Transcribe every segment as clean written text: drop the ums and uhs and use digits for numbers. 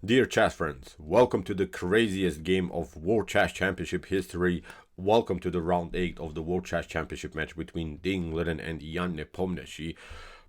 Dear chess friends, welcome to the craziest game of World Chess Championship history. Welcome to the round 8 of the World Chess Championship match between Liren and Nepomniachtchi.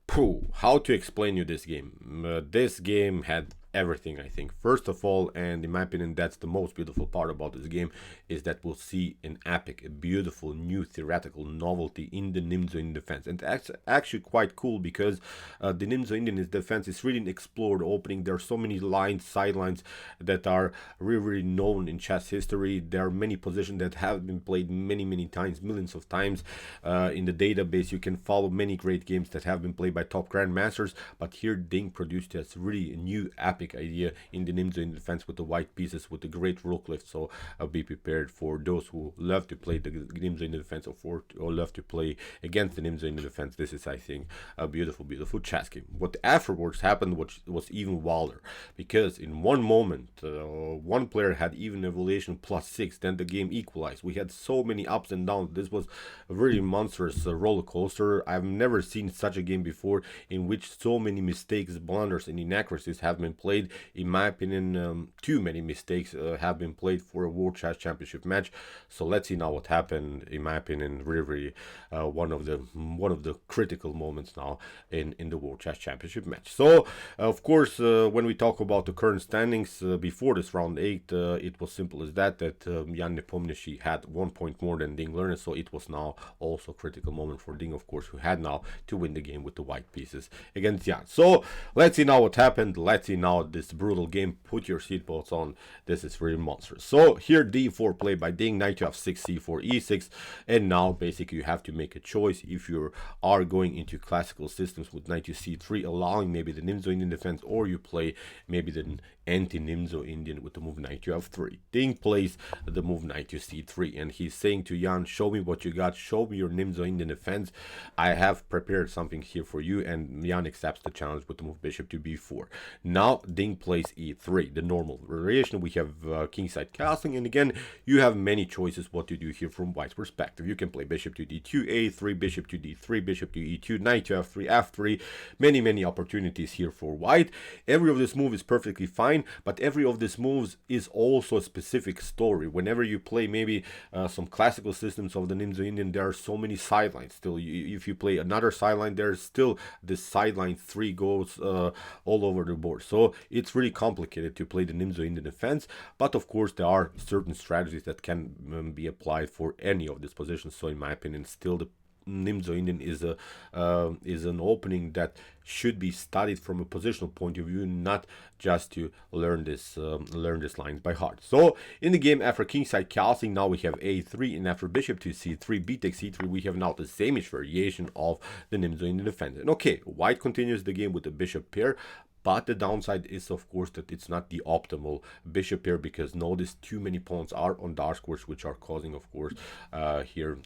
Pooh, how to explain you this game? This game had everything, I think. First of all, and in my opinion, that's the most beautiful part about this game, is that we'll see an epic, a beautiful new theoretical novelty in the Nimzo Indian defense. And that's actually quite cool because the Nimzo Indian defense is really an explored opening. There are so many lines, sidelines that are really known in chess history. There are many positions that have been played many times, millions of times. In the database, you can follow many great games that have been played by top grandmasters, but here Ding produced this really new epic idea in the Nimzo in defense with the white pieces, with the great rook lift. So be prepared for those who love to play the Nimzo in the defense or love to play against the Nimzo in the defense. This is, I think, a beautiful chess game. What afterwards happened was even wilder, because in one moment one player had even evaluation +6, then the game equalized. We had so many ups and downs. This was a really monstrous roller coaster. I've never seen such a game before in which so many mistakes, blunders, and inaccuracies have been played. In my opinion, too many mistakes have been played for a World Chess Championship match. So let's see now what happened. In my opinion, really one of the critical moments now in the World Chess Championship match. So of course, when we talk about the current standings before this round 8, it was simple as that Jan Nepomniachtchi had 1 point more than Ding Liren, so it was now also a critical moment for Ding, of course, who had now to win the game with the white pieces against Jan. So let's see now what happened. Let's see now this brutal game. Put your seatbelts on. This is really monstrous. So here d4 play by Ding, knight to f6, c4, e6, and now basically you have to make a choice if you are going into classical systems with knight to c3, allowing maybe the Nimzo Indian defense, or you play maybe the anti-Nimzo Indian with the move knight to f3. Ding plays the move knight to c3, and he's saying to Jan, show me what you got, show me your Nimzo Indian defense. I have prepared something here for you, and Jan accepts the challenge with the move bishop to b4. Now Ding plays e3, the normal variation. We have kingside castling, and again you have many choices what to do here from White's perspective. You can play bishop to d2, a3, bishop to d3, bishop to e2, knight to f3, f3. Many opportunities here for White. Every of this move is perfectly fine, but every of these moves is also a specific story. Whenever you play maybe some classical systems of the Nimzo Indian, there are so many sidelines still. If you play another sideline, there's still this sideline 3 goes all over the board. So it's really complicated to play the Nimzo Indian defense, but of course there are certain strategies that can be applied for any of these positions. So in my opinion, still the Nimzo Indian is an opening that should be studied from a positional point of view, not just to learn this lines by heart. So in the game, after kingside castling, now we have a3, and after bishop to c3, b takes c3, we have now the same-ish variation of the Nimzo Indian defense. And okay, White continues the game with the bishop pair. But the downside is, of course, that it's not the optimal bishop pair, because notice too many pawns are on dark squares, which are causing, of course, here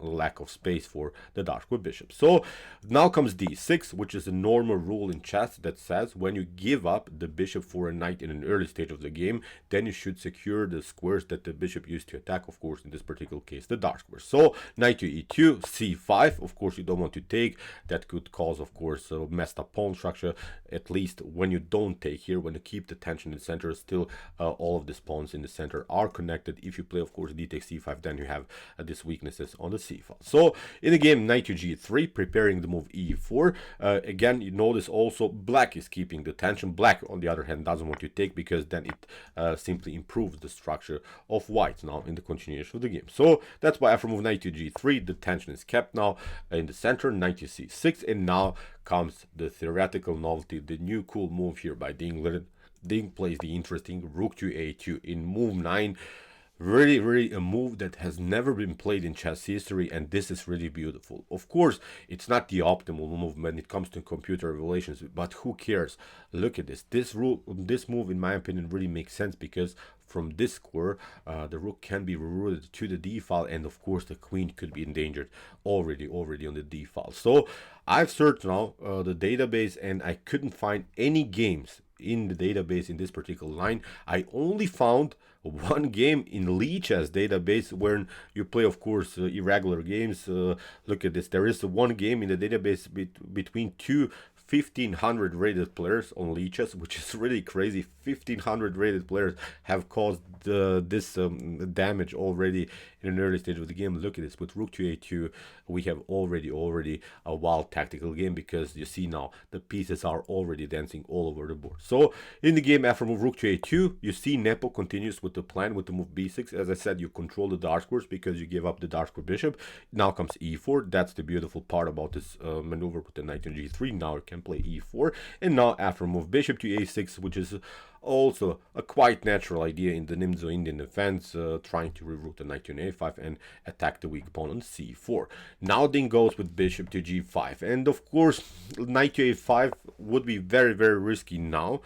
lack of space for the dark square bishop. So now comes d6, which is a normal rule in chess that says when you give up the bishop for a knight in an early stage of the game, then you should secure the squares that the bishop used to attack, of course, in this particular case, the dark squares. So knight to e2, c5, of course, you don't want to take. That could cause, of course, a messed up pawn structure, at least when you don't take here. When you keep the tension in the center, still all of these pawns in the center are connected. If you play, of course, d takes c5, then you have these weaknesses on the c file. So in the game, knight to g3, preparing the move e4. Again, you notice also Black is keeping the tension. Black, on the other hand, doesn't want to take, because then it simply improves the structure of White now in the continuation of the game. So that's why after move knight to g3, the tension is kept now in the center, knight to c6, and now comes the theoretical novelty, the new cool move here by Ding Liren. Ding plays the interesting rook to a2 in move 9. Really a move that has never been played in chess history, and this is really beautiful. Of course, it's not the optimal move when it comes to computer evaluations, but who cares? Look at this. This move, in my opinion, really makes sense, because from this square, the rook can be rerouted to the d file, and of course the queen could be endangered already on the d file. So I've searched now the database, and I couldn't find any games in the database in this particular line. I only found one game in Lichess database where you play, of course, irregular games. Look at this. There is one game in the database between two 1,500 rated players on leeches, which is really crazy. 1,500 rated players have caused this damage already in an early stage of the game. Look at this, with rook to a2, we have already a wild tactical game, because you see now the pieces are already dancing all over the board. So in the game, after move rook to a2, you see Nepo continues with the plan with the move b6. As I said, you control the dark squares because you give up the dark square bishop. Now comes e4. That's the beautiful part about this maneuver with the knight on g3. Now you can play e4, and now after move bishop to a6, which is also a quite natural idea in the Nimzo Indian defense, trying to reroute the knight to an a5 and attack the weak pawn on c4. Now Ding goes with bishop to g5, and of course knight to a5 would be very, very risky now,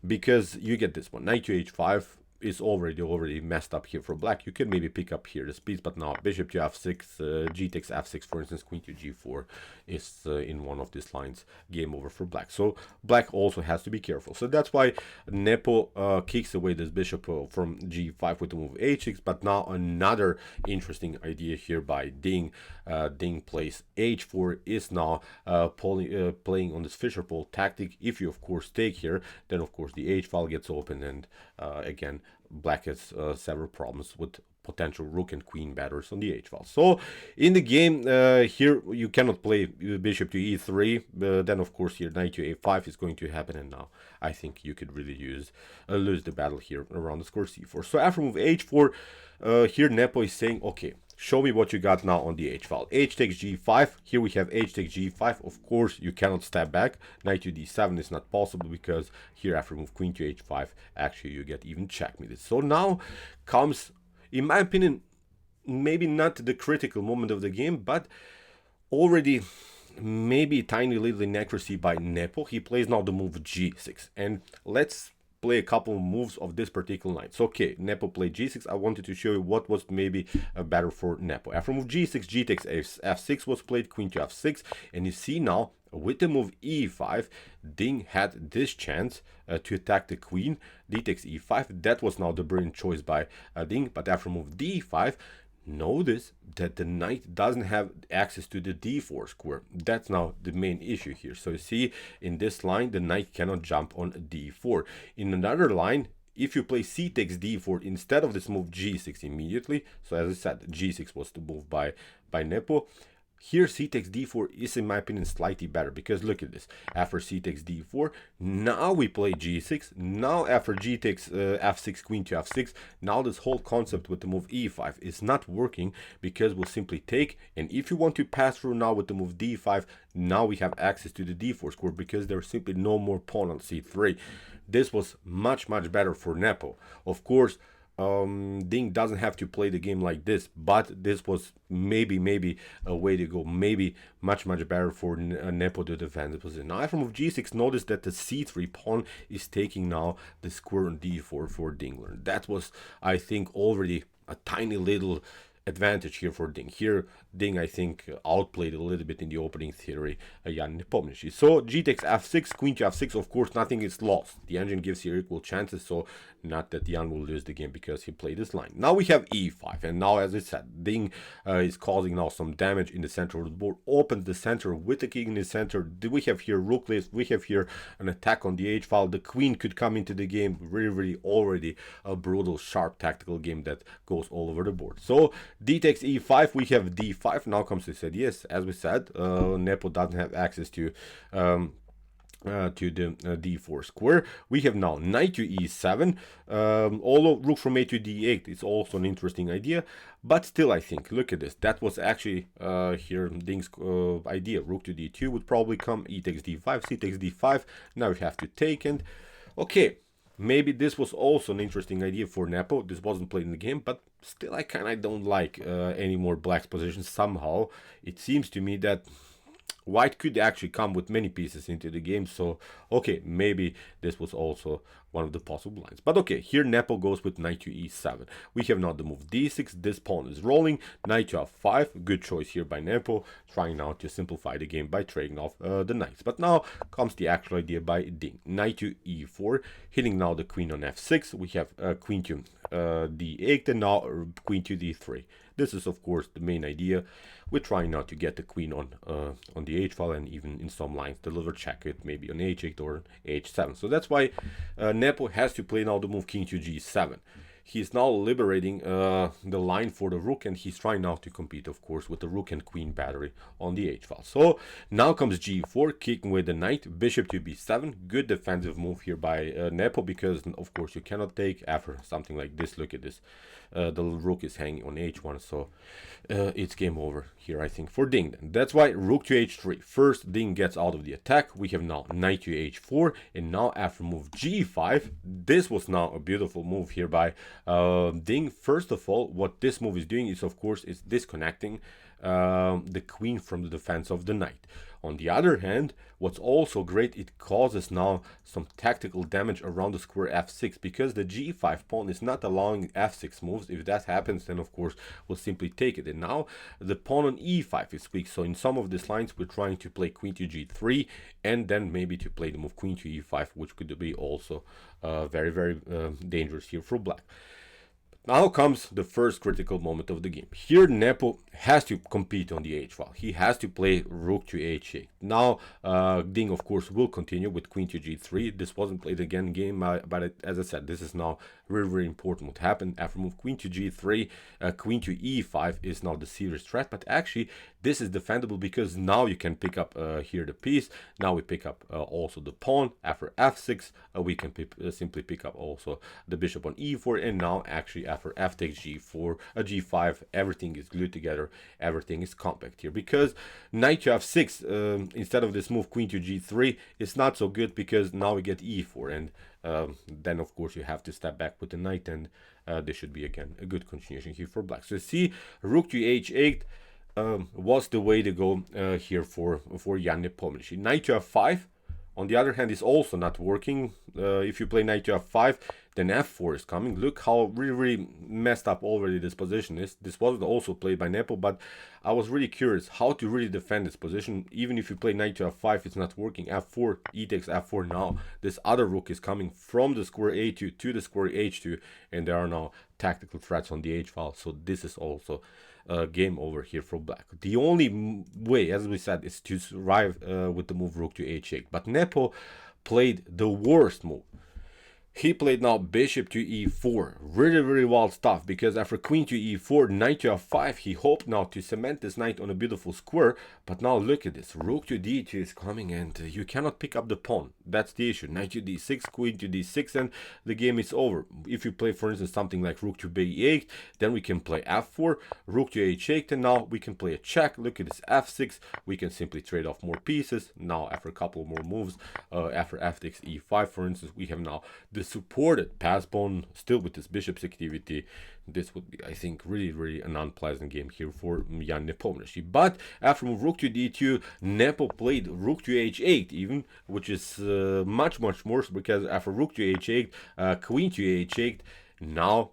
because you get this one. Knight to h5 is already messed up here for black. You can maybe pick up here this piece, but now bishop to f6, g takes f6, for instance, queen to g4 is in one of these lines game over for black. So black also has to be careful. So that's why Nepo kicks away this bishop from g5 with the move h6. But now another interesting idea here by Ding. Ding plays h4, is now playing on this Fisher pole tactic. If you of course take here, then of course the h file gets open, and again black has several problems with potential rook and queen batters on the h file. So in the game here you cannot play bishop to e3, then of course here knight to a5 is going to happen, and now I think you could really lose the battle here around the square c4. So after move h4, here Nepo is saying, okay, show me what you got now on the h file. H takes g5. Here we have h takes g5. Of course, you cannot step back. Knight to d7 is not possible, because here after move queen to h5, actually you get even checkmated. So now comes, in my opinion, maybe not the critical moment of the game, but already maybe tiny little inaccuracy by Nepo. He plays now the move g6, and let's play a couple of moves of this particular line. So okay, Nepo played g6. I wanted to show you what was maybe better for Nepo. After move g6, g takes f6 was played, queen to f6, and you see now with the move e5, Ding had this chance to attack the queen. D takes e5. That was now the brilliant choice by Ding. But after move d5, notice that the knight doesn't have access to the d4 square. That's now the main issue here. So you see in this line, the knight cannot jump on d4. In another line, if you play c takes d4 instead of this move g6 immediately, so as I said, g6 was the move by Nepo. Here c takes d4 is, in my opinion, slightly better, because look at this. After c takes d4, now we play g6. Now after g takes f6, queen to f6, now this whole concept with the move e5 is not working, because we'll simply take, and if you want to pass through now with the move d5, now we have access to the d4 square, because there's simply no more pawn on c3. This was much better for Nepo. Of course, Ding doesn't have to play the game like this, but this was maybe a way to go, maybe much better for Nepo to defend the position. Now after move g6, notice that the c3 pawn is taking now the square on d4 for Dingler. That was, I think, already a tiny little advantage here for Ding. Here Ding, I think, outplayed a little bit in the opening theory Jan Nepomniachtchi. So g takes f6, queen to f6. Of course, nothing is lost. The engine gives here equal chances, so not that Jan will lose the game because he played this line. Now we have e5, and now, as I said, Ding is causing now some damage in the center of the board. Opens the center with the king in the center. We have here rook lift. We have here an attack on the h file. The queen could come into the game. Really already a brutal, sharp tactical game that goes all over the board. So d takes e5. We have d5. Now comes this idea. Yes, as we said, Nepo doesn't have access to the d4 square. We have now knight to e7. Although rook from a to d8 is also an interesting idea, but still, I think, look at this. That was actually here Ding's idea. Rook to d2 would probably come. E takes d5, c takes d5. Now we have to take, and okay, maybe this was also an interesting idea for Nepo. This wasn't played in the game, but still I kind of don't like any more black's position somehow. It seems to me that white could actually come with many pieces into the game. So, okay, maybe this was also one of the possible lines. But okay, here Nepo goes with knight to e7. We have now the move d6. This pawn is rolling. Knight to f5. Good choice here by Nepo, trying now to simplify the game by trading off the knights. But now comes the actual idea by Ding. Knight to e4, hitting now the queen on f6. We have queen to d8, and now queen to d3. This is of course the main idea. We're trying not to get the queen on the h file, and even in some lines deliver check it maybe on h8 or h7. So that's why Nepo has to play now the move king to g7. He's now liberating the line for the rook, and he's trying now to compete, of course, with the rook and queen battery on the h file. So now comes g4, kicking with the knight, bishop to b7. Good defensive move here by Nepo, because of course you cannot take after something like this. Look at this. The rook is hanging on h1, so it's game over here, I think, for Ding. That's why rook to h3. First, Ding gets out of the attack. We have now knight to h4, and now after move g5, this was now a beautiful move here by Ding. First of all, what this move is doing is, of course, is disconnecting the queen from the defense of the knight. On the other hand, what's also great, it causes now some tactical damage around the square f6, because the g5 pawn is not allowing f6 moves. If that happens, then of course we'll simply take it. And now the pawn on e5 is weak, so in some of these lines we're trying to play queen to g3, and then maybe to play the move queen to e5, which could be also very, very dangerous here for black. Now comes the first critical moment of the game. Here Nepo has to compete on the h file. He has to play rook to h8. Now Ding of course will continue with queen to g3. This wasn't played again in game, but as I said, this is now very, very important what happened. After move queen to g3, queen to e5 is now the serious threat, but actually this is defendable, because now you can pick up here the piece. Now we pick up also the pawn. After f6 we can simply pick up also the bishop on e4, and now actually after f takes g4, g5, everything is glued together, everything is compact here, because knight to f6 instead of this move queen to g3 is not so good, because now we get e4, and then of course you have to step back with the knight, and this should be again a good continuation here for black. So see, rook to h8 was the way to go here for Jan Nepomniachtchi. Knight to f5 on the other hand is also not working. If you play knight to f5, then f4 is coming. Look how really, really messed up already this position is. This wasn't also played by Nepo, but I was really curious how to really defend this position. Even if you play knight to f5, it's not working. f4, e takes f4 now. This other rook is coming from the square a2 to the square h2, and there are now tactical threats on the h file. So this is also game over here for black. The only way, as we said, is to survive with the move rook to h8. But Nepo played the worst move. He played now bishop to e4. Really, really wild stuff, because after queen to e4, knight to f5, he hoped now to cement this knight on a beautiful square. But now look at this. Rook to d2 is coming, and you cannot pick up the pawn. That's the issue. Knight to d6, queen to d6, and the game is over. If you play, for instance, something like rook to b8, then we can play f4, rook to h8, and now we can play a check. Look at this f6. We can simply trade off more pieces. Now, after a couple more moves, after f takes e5, for instance, we have now the supported pass pawn still with this bishop's activity. This would be, I think, really, really an unpleasant game here for Jan Nepomniachtchi. But after move rook to d2, Nepo played rook to h8 even, which is much, much worse, because after rook to h8, queen to h8, now,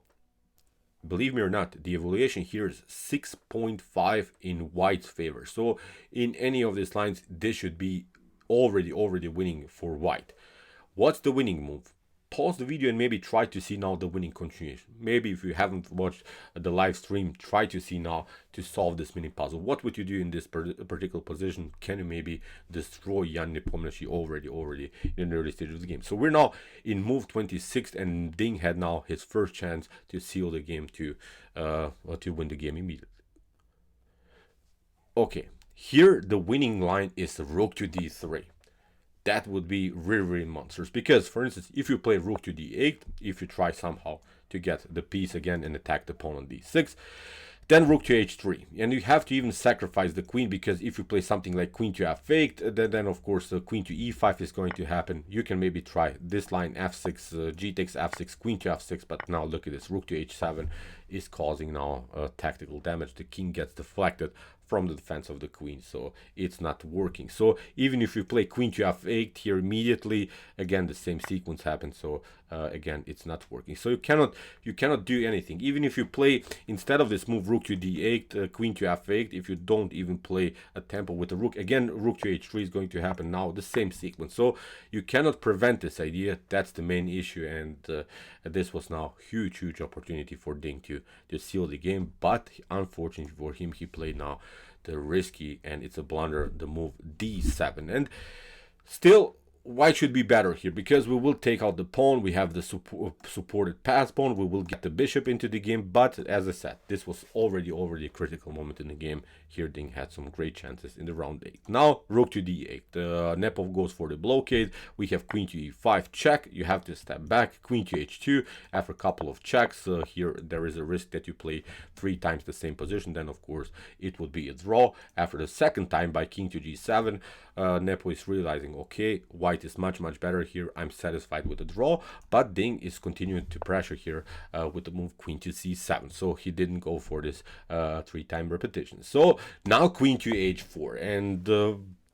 believe me or not, the evaluation here is 6.5 in white's favor. So in any of these lines, this should be already winning for white. What's the winning move? Pause the video and maybe try to see now the winning continuation. Maybe if you haven't watched the live stream, try to see now to solve this mini puzzle. What would you do in this particular position? Can you maybe destroy Jan Nepomniachtchi already in the early stage of the game? So we're now in move 26, and Ding had now his first chance to seal the game, to win the game immediately. Okay, here the winning line is rook to d3. That would be really, really monstrous, because, for instance, if you play rook to d8, if you try somehow to get the piece again and attack the pawn on d6, then rook to h3, and you have to even sacrifice the queen, because if you play something like queen to f8, then of course the queen to e5 is going to happen. You can maybe try this line f6, g takes f6, queen to f6, but now look at this, rook to h7 is causing now tactical damage. The king gets deflected from the defense of the queen, so it's not working. So even if you play queen to f8 here immediately, again the same sequence happens. So again, it's not working. So you cannot do anything. Even if you play, instead of this move rook to d8, queen to f8, if you don't even play a tempo with the rook, again rook to h3 is going to happen now, the same sequence. So you cannot prevent this idea. That's the main issue, and this was now huge opportunity for Ding to seal the game. But unfortunately for him, he played now the risky, and it's a blunder, the move d7. And still, white should be better here, because we will take out the pawn. We have the supported pass pawn. We will get the bishop into the game. But as I said, this was already a critical moment in the game. Here Ding had some great chances in the round 8. Now rook to d8. Nepo goes for the blockade. We have queen to e5 check. You have to step back. Queen to h2. After a couple of checks, here there is a risk that you play 3 times the same position. Then of course it would be a draw. After the second time by king to g7, Nepo is realizing, okay, white is much better here. I'm satisfied with the draw. But Ding is continuing to pressure here with the move queen to c7. So he didn't go for this 3-time repetition. So now queen to h4, and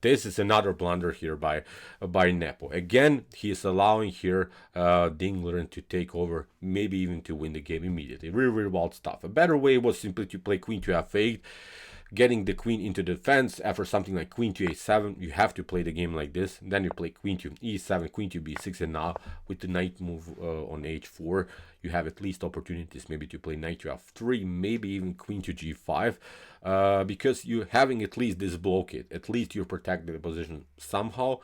this is another blunder here by Nepo. Again, he is allowing here Ding Liren to take over, maybe even to win the game immediately. Really wild stuff. A better way was simply to play queen to f8, getting the queen into defense. After something like queen to a7, you have to play the game like this. Then you play queen to e7, queen to b6, and now with the knight move on h4, you have at least opportunities maybe to play knight to f3, maybe even queen to g5, because you're having at least this blockade. At least you protect the position somehow.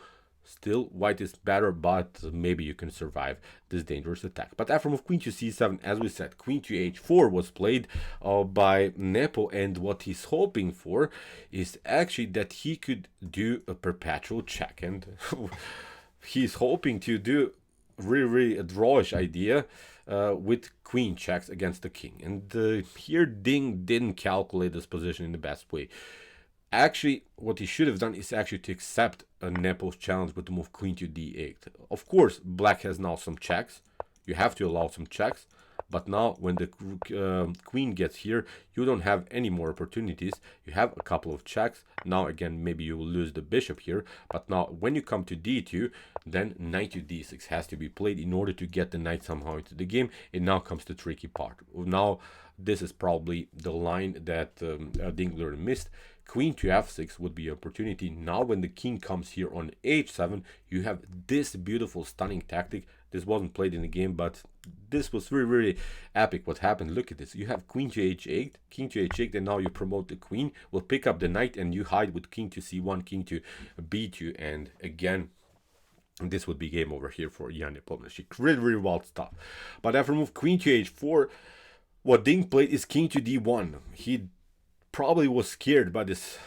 Still, white is better, but maybe you can survive this dangerous attack. But after move queen to c7, as we said, queen to h4 was played by Nepo, and what he's hoping for is actually that he could do a perpetual check, and he's hoping to do really a drawish idea with queen checks against the king. And here Ding didn't calculate this position in the best way. Actually, what he should have done is actually to accept Nepo's challenge with the move queen to d8. Of course, black has now some checks. You have to allow some checks. But now, when the queen gets here, you don't have any more opportunities. You have a couple of checks. Now, again, maybe you will lose the bishop here. But now, when you come to d2, then knight to d6 has to be played in order to get the knight somehow into the game. And now comes the tricky part. Now, this is probably the line that Ding Liren missed. Queen to f6 would be an opportunity. Now when the king comes here on h7, you have this beautiful stunning tactic. This wasn't played in the game, but this was really epic what happened. Look at this. You have queen to h8, king to h8, and now you promote the queen. Will pick up the knight, and you hide with king to c1, king to b2, and again, this would be game over here for Jan Nepomniachtchi. Really wild stuff. But after move queen to h4, what Ding played is king to d1. He probably was scared by this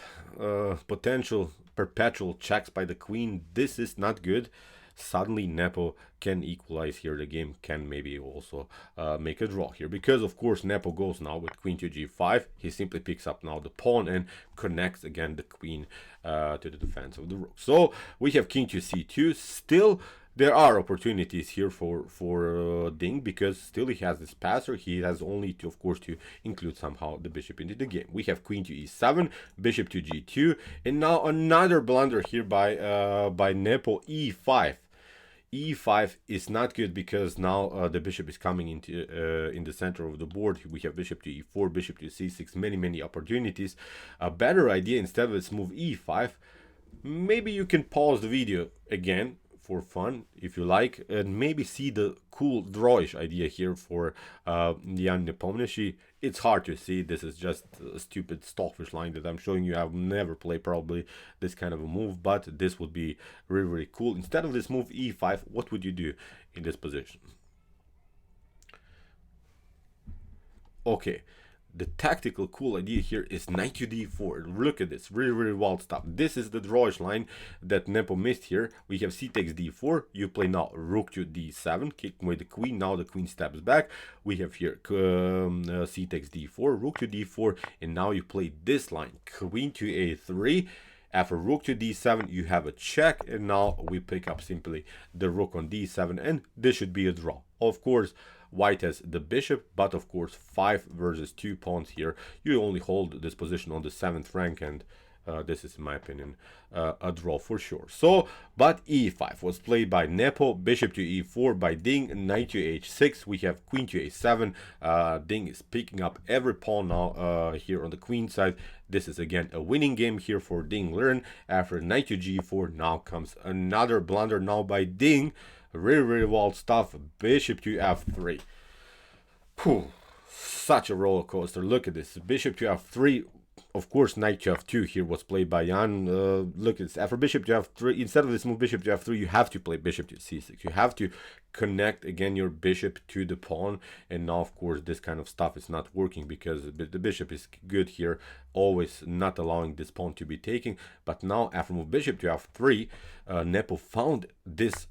potential perpetual checks by the queen. This is not good. Suddenly Nepo can equalize here. The game can maybe also make a draw here, because of course Nepo goes now with queen to g5. He simply picks up now the pawn and connects again the queen to the defense of the rook. So we have king to c2. Still, there are opportunities here for Ding, because still he has this passer. He has only to, of course, to include somehow the bishop into the game. We have queen to e7, bishop to g2, and now another blunder here by Nepo, e5. E5 is not good, because now the bishop is coming into in the center of the board. We have bishop to e4, bishop to c6, many opportunities. A better idea, instead of this move e5, maybe you can pause the video again for fun if you like, and maybe see the cool drawish idea here for Jan Nepomniachtchi. It's hard to see. This is just a stupid stockfish line that I'm showing you. I've never played probably this kind of a move, but this would be really cool. Instead of this move e5, what would you do in this position? Okay, the tactical cool idea here is knight to d4. Look at this, really wild stuff. This is the drawish line that Nepo missed here. We have c takes d4. You play now rook to d7, kicking away the queen. Now the queen steps back. We have here c takes d4, rook to d4, and now you play this line, queen to a3. After rook to d7, you have a check, and now we pick up simply the rook on d7, and this should be a draw. Of course, White has the bishop, but of course 5 versus 2 pawns here. You only hold this position on the 7th rank, and this is, in my opinion, a draw for sure. So, but e5 was played by Nepo, bishop to e4 by Ding, knight to h6. We have queen to a7. Ding is picking up every pawn now here on the queen side. This is again a winning game here for Ding Liren. After knight to g4, now comes another blunder now by Ding. Really wild stuff. Bishop to f3. Whew, such a roller coaster. Look at this. Bishop to f3. Of course, knight to f2 here was played by Jan. Look at this. After bishop to f3, instead of this move bishop to f3, you have to play bishop to c6. You have to connect again your bishop to the pawn. And now, of course, this kind of stuff is not working because the bishop is good here, always not allowing this pawn to be taken. But now, after move bishop to f3, Nepo found this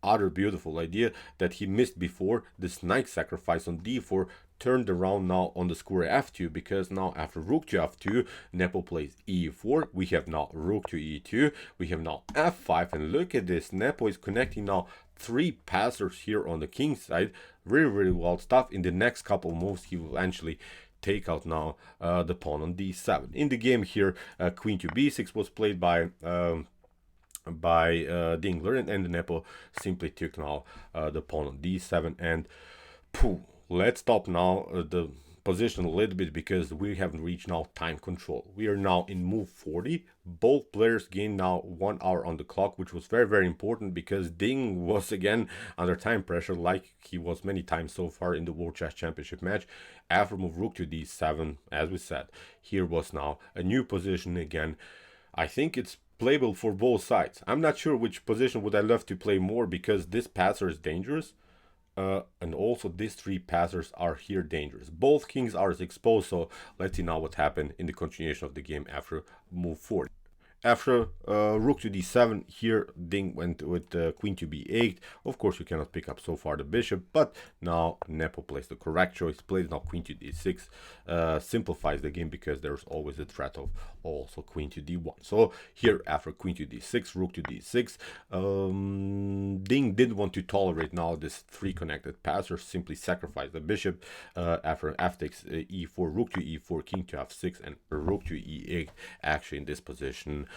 other beautiful idea that he missed before. This knight sacrifice on d4 turned around now on the square f2, because now after rook to f2, Nepo plays e4. We have now rook to e2. We have now f5, and look at this. Nepo is connecting now 3 passers here on the king side. Really wild stuff. In the next couple moves, he will eventually take out now the pawn on d7. In the game here, queen to b6 was played by Ding Liren, and Nepo simply took now the pawn on d7. And pooh, let's stop now the position a little bit, because we haven't reached now time control. We are now in move 40. Both players gained now 1 hour on the clock, which was very important, because Ding was again under time pressure, like he was many times so far in the World Chess Championship match. After move rook to d7, as we said, here was now a new position again. I think it's playable for both sides. I'm not sure which position would I love to play more, because this passer is dangerous, and also these 3 passers are here dangerous. Both kings are exposed, so let's see now what happened in the continuation of the game after move 40. After rook to d7, here Ding went with queen to b8. Of course, you cannot pick up so far the bishop, but now Nepo plays the correct choice, plays now queen to d6, simplifies the game, because there's always a threat of also queen to d1. So here, after queen to d6, rook to d6, Ding didn't want to tolerate now this 3 connected passers, simply sacrifice the bishop. After f takes e4, rook to e4, king to f6, and rook to e8. Actually, in this position,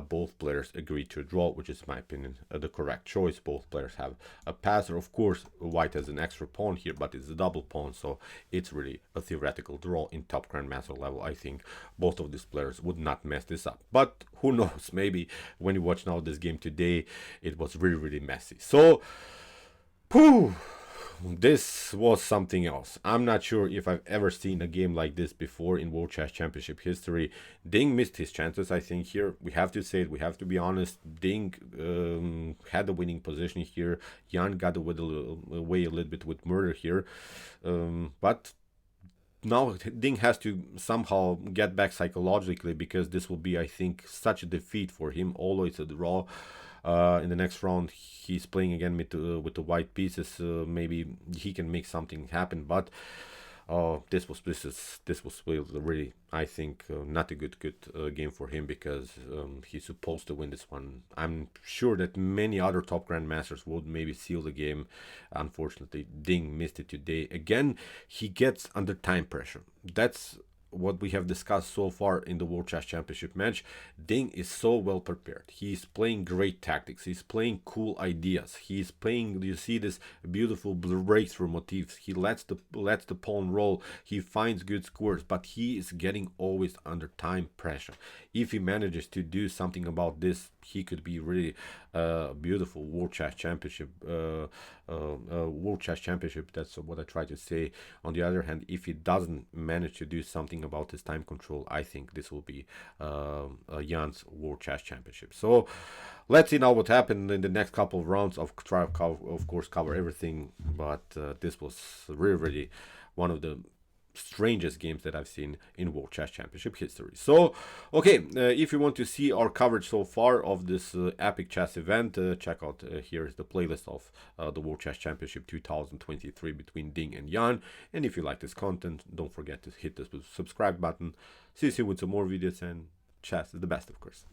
both players agreed to a draw, which is, in my opinion, the correct choice. Both players have a passer. Of course, White has an extra pawn here, but it's a double pawn, so it's really a theoretical draw. In top grandmaster level, I think both of these players would not mess this up. But who knows, maybe when you watch now this game today, it was really messy. So, pooh, this was something else. I'm not sure if I've ever seen a game like this before in World Chess Championship history. Ding missed his chances, I think, here. We have to say it, we have to be honest. Ding had a winning position here. Jan got away a little bit with murder here. But now Ding has to somehow get back psychologically, because this will be, I think, such a defeat for him, although it's a draw. In the next round, he's playing again with the white pieces. Maybe he can make something happen, but this was really, I think, not a good game for him, because he's supposed to win this one. I'm sure that many other top grandmasters would maybe seal the game. Unfortunately, Ding missed it today. Again, he gets under time pressure. That's what we have discussed so far in the World Chess Championship match. Ding is so well prepared. He's playing great tactics. He's playing cool ideas. He's playing, you see this beautiful breakthrough motifs. He lets the pawn roll. He finds good squares, but he is getting always under time pressure. If he manages to do something about this, he could be really beautiful World Chess Championship. World Chess Championship. That's what I try to say. On the other hand, if he doesn't manage to do something about his time control, I think this will be Jan's World Chess Championship. So let's see now what happened in the next couple of rounds. Of course, cover everything, but this was really one of the strangest games that I've seen in World Chess Championship history. So, okay, if you want to see our coverage so far of this epic chess event, check out here is the playlist of the World Chess Championship 2023 between Ding and Jan. And if you like this content, don't forget to hit the subscribe button. See you soon with some more videos, and chess is the best, of course.